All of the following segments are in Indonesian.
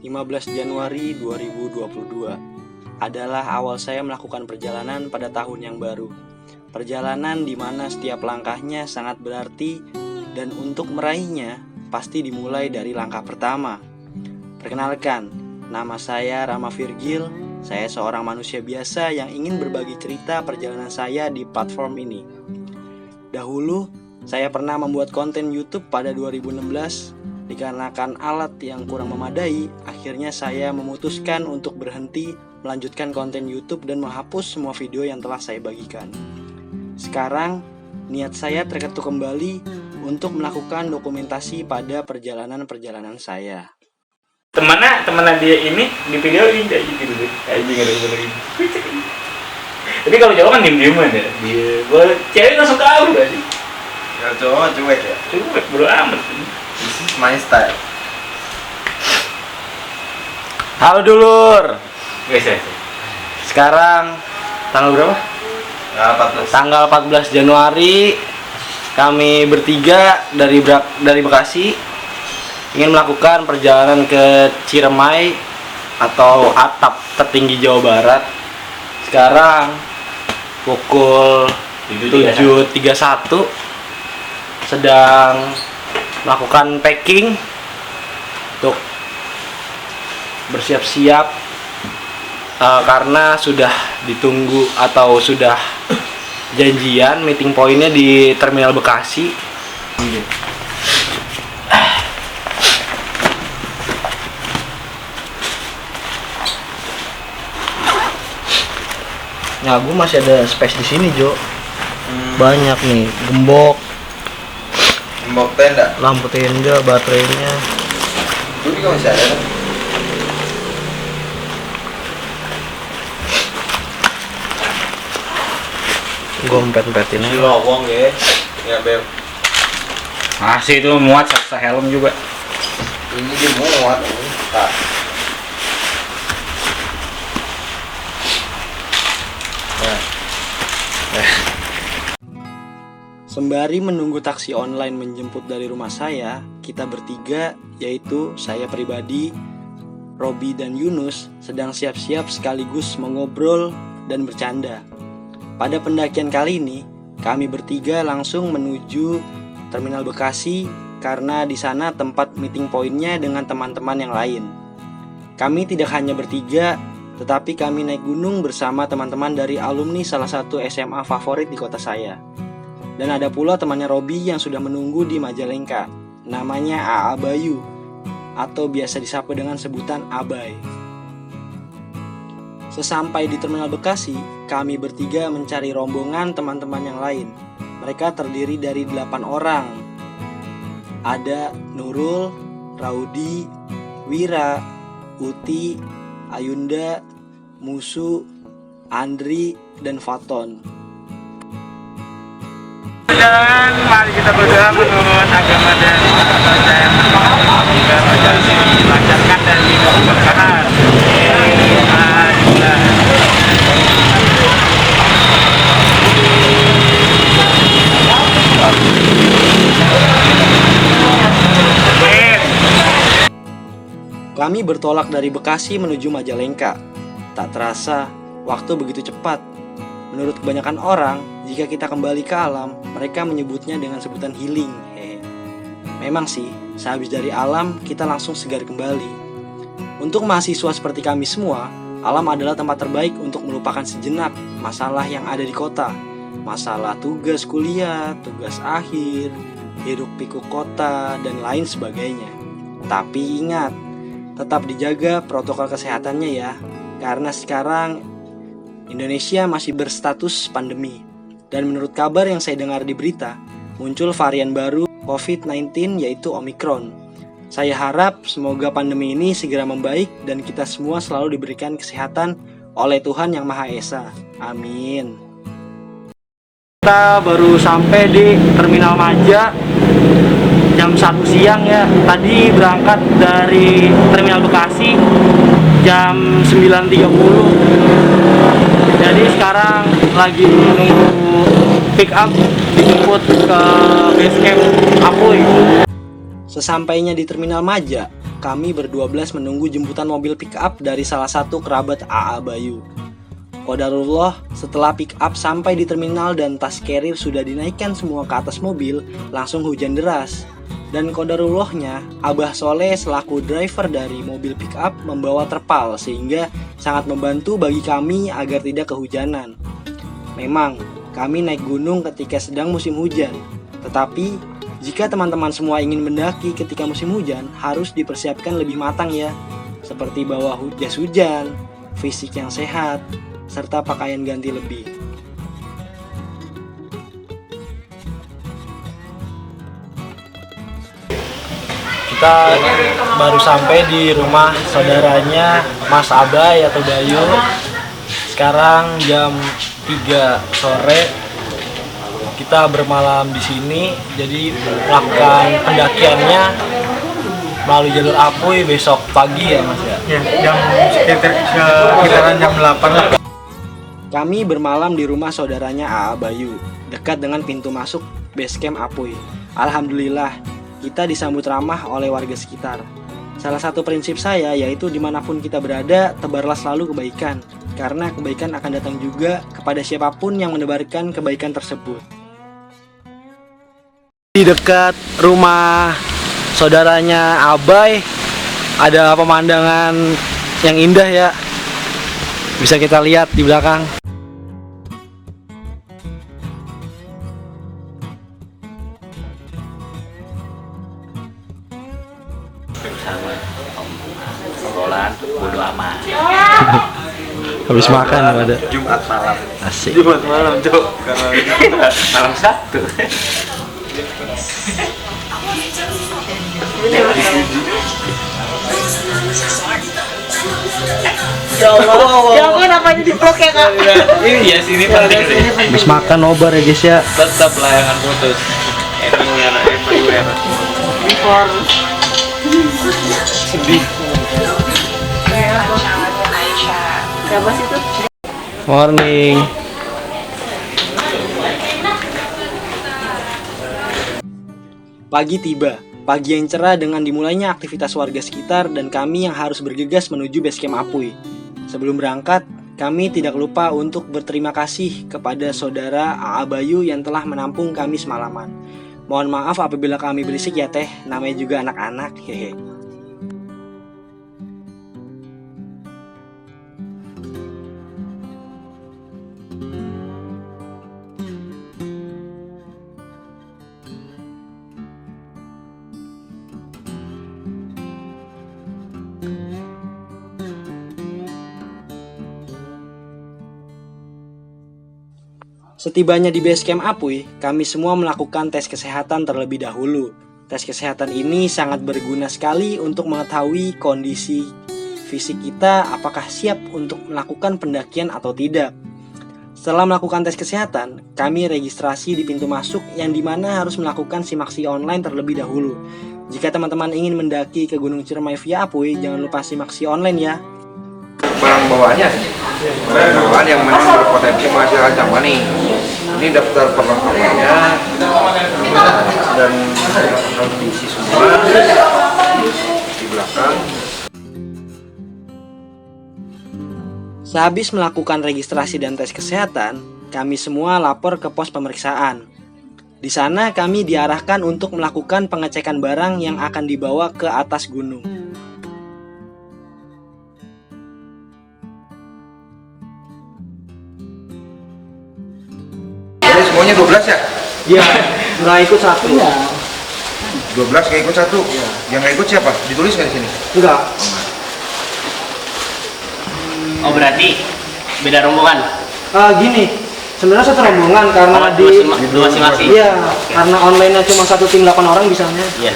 15 Januari 2022 adalah awal saya melakukan perjalanan pada tahun yang baru. Perjalanan di mana setiap langkahnya sangat berarti dan untuk meraihnya pasti dimulai dari langkah pertama. Perkenalkan, nama saya Rama Virgil. Saya seorang manusia biasa yang ingin berbagi cerita perjalanan saya di platform ini. Dahulu, saya pernah membuat konten YouTube pada 2016. Dikarenakan alat yang kurang memadai, akhirnya saya memutuskan untuk berhenti melanjutkan konten YouTube dan menghapus semua video yang telah saya bagikan. Sekarang, niat saya terketuk kembali untuk melakukan dokumentasi pada perjalanan-perjalanan saya. Temannya dia ini di video ini kayak gitu deh, anjing ada lagi. Tapi kalau cowok kan diem-dieman ya, dia, cewek nggak suka aku gak sih? Ya cowok cuek ya? Cuek, bodo amat. This is my style. Halo dulur. Guys ya. Sekarang tanggal berapa? Ya, 14. Tanggal 14 Januari. Kami bertiga dari Bekasi ingin melakukan perjalanan ke Ciremai atau atap tertinggi Jawa Barat. Sekarang pukul 7.31, sedang melakukan packing untuk bersiap-siap karena sudah ditunggu atau sudah janjian meeting pointnya di Terminal Bekasi. Nah, gue masih ada space di sini, Jo. Banyak nih, gembok tenda. lampu tenda, baterainya. Itu juga masih ada kan? Gue empet-empetin aja. Lowong ya. Ya beb. Masih itu muat helm juga. Ini dia muat. Nah. Sembari menunggu taksi online menjemput dari rumah saya, kita bertiga, yaitu saya pribadi, Robi dan Yunus, sedang siap-siap sekaligus mengobrol dan bercanda. Pada pendakian kali ini, kami bertiga langsung menuju Terminal Bekasi karena di sana tempat meeting pointnya dengan teman-teman yang lain. Kami tidak hanya bertiga, tetapi kami naik gunung bersama teman-teman dari alumni salah satu SMA favorit di kota saya. Dan ada pula temannya Robi yang sudah menunggu di Majalengka. Namanya AA Bayu, atau biasa disapa dengan sebutan Abai. Sesampai di Terminal Bekasi, kami bertiga mencari rombongan teman-teman yang lain. Mereka terdiri dari 8 orang. Ada Nurul, Raudi, Wira, Uti, Ayunda, Musu, Andri, dan Faton. Dan mari kita berdoa menurut agama dan kepercayaan hingga perjalanan ini dilancarkan dan diberkahan. Kami bertolak dari Bekasi menuju Majalengka. Tak terasa, waktu begitu cepat. Menurut kebanyakan orang, jika kita kembali ke alam, mereka menyebutnya dengan sebutan healing. Memang sih, sehabis dari alam, kita langsung segar kembali. Untuk mahasiswa seperti kami semua, alam adalah tempat terbaik untuk melupakan sejenak masalah yang ada di kota. Masalah tugas kuliah, tugas akhir, hiruk pikuk kota, dan lain sebagainya. Tapi ingat, tetap dijaga protokol kesehatannya ya, karena sekarang Indonesia masih berstatus pandemi. Dan menurut kabar yang saya dengar di berita, muncul varian baru COVID-19 yaitu Omicron. Saya harap semoga pandemi ini segera membaik dan kita semua selalu diberikan kesehatan oleh Tuhan Yang Maha Esa. Amin. Kita baru sampai di Terminal Maja jam 1 siang ya. Tadi berangkat dari Terminal Bekasi jam 9.30. Jadi sekarang lagi menunggu pick up dijemput ke base camp Apuy. Sesampainya di Terminal Maja, kami ber-12 menunggu jemputan mobil pick up dari salah satu kerabat AA Bayu. Qadarullah, setelah pick up sampai di terminal dan tas carrier sudah dinaikkan semua ke atas mobil, langsung hujan deras. Dan qadarullahnya, Abah Soleh selaku driver dari mobil pick up membawa terpal sehingga sangat membantu bagi kami agar tidak kehujanan. Memang, kami naik gunung ketika sedang musim hujan. Tetapi, jika teman-teman semua ingin mendaki ketika musim hujan, harus dipersiapkan lebih matang ya. Seperti bawa jas hujan, fisik yang sehat, serta pakaian ganti lebih. Kita baru sampai di rumah saudaranya Mas Abay atau Bayu. Sekarang jam 3 sore. Kita bermalam di sini, jadi melakukan pendakiannya melalui jalur Apuy besok pagi ya Mas ya. Ya, sekitaran jam 8 lah. Kami bermalam di rumah saudaranya AA Bayu, dekat dengan pintu masuk base camp Apuy. Alhamdulillah, kita disambut ramah oleh warga sekitar. Salah satu prinsip saya yaitu dimanapun kita berada, tebarlah selalu kebaikan. Karena kebaikan akan datang juga kepada siapapun yang menebarkan kebaikan tersebut. Di dekat rumah saudaranya Abay ada pemandangan yang indah ya. Bisa kita lihat di belakang. Bersama obrolan bodo amat. Habis makan ada. Jumat malam. Asik. Jumat malam, Cok. Karena Malam Sabtu. Ya Allah, ya ampun namanya di vlog ya kak. Iya sini penting sih. Habis makan nobar ya guys ya. Tetap layangan putus. Everywhere. Before. Sedih. Siapa sih tuh? Morning. Pagi tiba, pagi yang cerah dengan dimulainya aktivitas warga sekitar dan kami yang harus bergegas menuju base camp Apuy. Sebelum berangkat, kami tidak lupa untuk berterima kasih kepada saudara AA Bayu yang telah menampung kami semalaman. Mohon maaf apabila kami berisik ya teh, namanya juga anak-anak, hehe. Setibanya di base camp Apuy, kami semua melakukan tes kesehatan terlebih dahulu. Tes kesehatan ini sangat berguna sekali untuk mengetahui kondisi fisik kita apakah siap untuk melakukan pendakian atau tidak. Setelah melakukan tes kesehatan, kami registrasi di pintu masuk yang dimana harus melakukan simaksi online terlebih dahulu. Jika teman-teman ingin mendaki ke Gunung Ciremai via Apuy, jangan lupa simaksi online ya. barang bawaannya sih. Barang bawaan yang memang berpotensi menghasilkan campak nih. Ini daftar perlengkapannya dan harus diisi semua di belakang. Sehabis melakukan registrasi dan tes kesehatan, kami semua lapor ke pos pemeriksaan. Di sana kami diarahkan untuk melakukan pengecekan barang yang akan dibawa ke atas gunung. Jadi semuanya 12 ya? Ya, nggak ikut satu. 12 nggak ikut satu. Yang nggak ikut siapa? Ditulis nggak di sini? Enggak. Oh berarti beda rombongan. Gini, sebenarnya satu rombongan karena di dua masing-masing. iya, karena online-nya cuma satu tim 8 orang bisanya. Iya.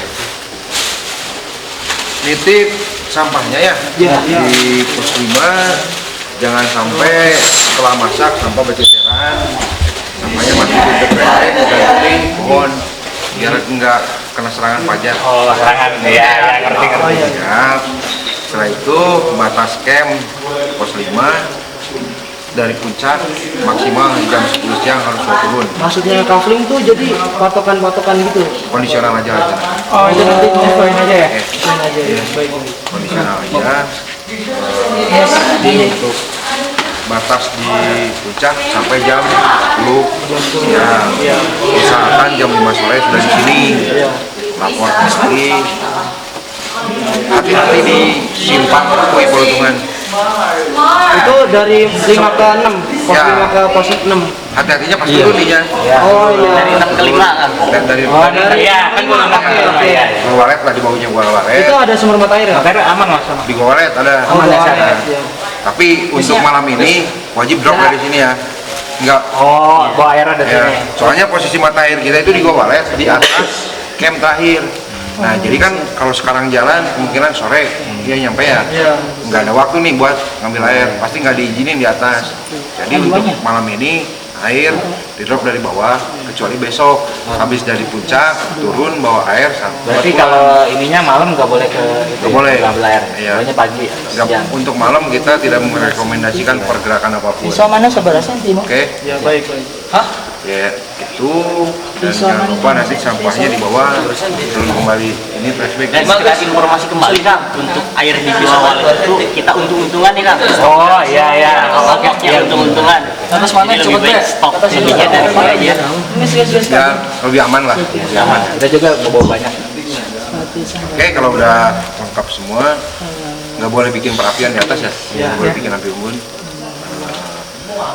Nitip sampahnya ya? Iya, iya. Di pos 5 jangan sampai setelah masak sampah berceceran. Sampahnya masih di TPS, ganti pohon biar nggak kena serangan pajak. Oh, serangan. Iya, ngerti. Oh, iya. Ya, setelah itu batas camp pos 5 dari puncak maksimal jam 10 siang harus sudah turun. Maksudnya kafling tuh jadi patokan-patokan gitu. Kondisional aja. Oh, itu nanti nyesuaiin aja ya. Oke. Nyesuaiin aja ya. Baik. Kondisional aja. Jadi untuk batas di puncak sampai jam 10 siang. Usahakan jam 5 sore sudah di sini. Lapor ke istri. Hati-hati di simpang Kui Polutungan. Itu dari 5 ke 6, pos Ya. 5 ke pos 6. Hati-hatinya pas turun nih ya. Oh iya. Dari 6 ke 5 kan. Dan dari Iya, kan gua nggak Oke, oke. ya. Gua Walet lah di bawahnya Gua Walet. Itu ada sumber mata air ya? Makanya aman mas sama. Di Gua Walet ada. Aman ya, Ada. ya. Tapi untuk malam ini wajib drop dari sini ya. Enggak. Oh, bawa air ada Ya, sini. soalnya posisi mata air kita itu di Gua Walet di atas camp terakhir. Nah, jadi kan kalau sekarang jalan kemungkinan sore dia nyampe ya. Iya. Nggak ada waktu nih buat ngambil air, pasti nggak diizinin di atas. Jadi untuk malam ini air di drop dari bawah, kecuali besok habis dari puncak turun bawa air sampai Berarti kalau ininya malam nggak boleh ke itu. Nggak boleh. Ngambil air. Iya. Pokoknya pagi. Siang. untuk malam kita tidak merekomendasikan pergerakan apapun. Pisau mana sebenarnya Timo? Oke, Ya, baik, baik. ya itu dan jangan lupa nanti sampahnya dibawa turun kembali. Ini flashback. Dan sekedar informasi kembali Kang, untuk air di Pisau Walet itu kita untung-untungan nih Kang. Oh iya iya. Oke, ya untung-untungan. Atas mana Jadi lebih coba, baik Teh? stok Atas ini. ininya dari sini aja. Ya lebih aman lah. Aman. Kita juga bawa banyak. Oke, kalau udah lengkap semua, nggak boleh bikin perapian di atas ya, nggak boleh bikin api unggun.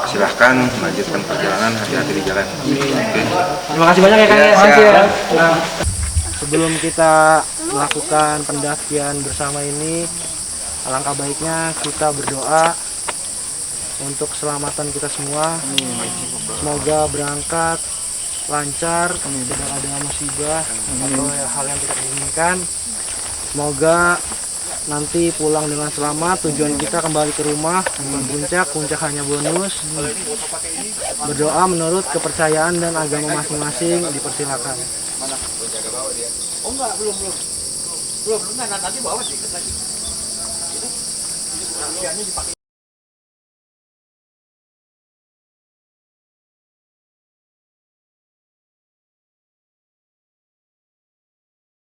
Silahkan melanjutkan perjalanan, hati-hati di jalan. Oke. Terima kasih banyak ya Kang Ya, ya. siap. Ya. Nah, sebelum kita melakukan pendakian bersama ini, alangkah baiknya kita berdoa untuk keselamatan kita semua. Semoga berangkat lancar, tidak ada musibah atau hal yang tidak diinginkan. Semoga nanti pulang dengan selamat, tujuan kita kembali ke rumah, bukan puncak, puncak hanya bonus. Berdoa menurut kepercayaan dan agama masing-masing, dipersilakan. Belum, nanti bawa sedikit lagi. Itu, dipakai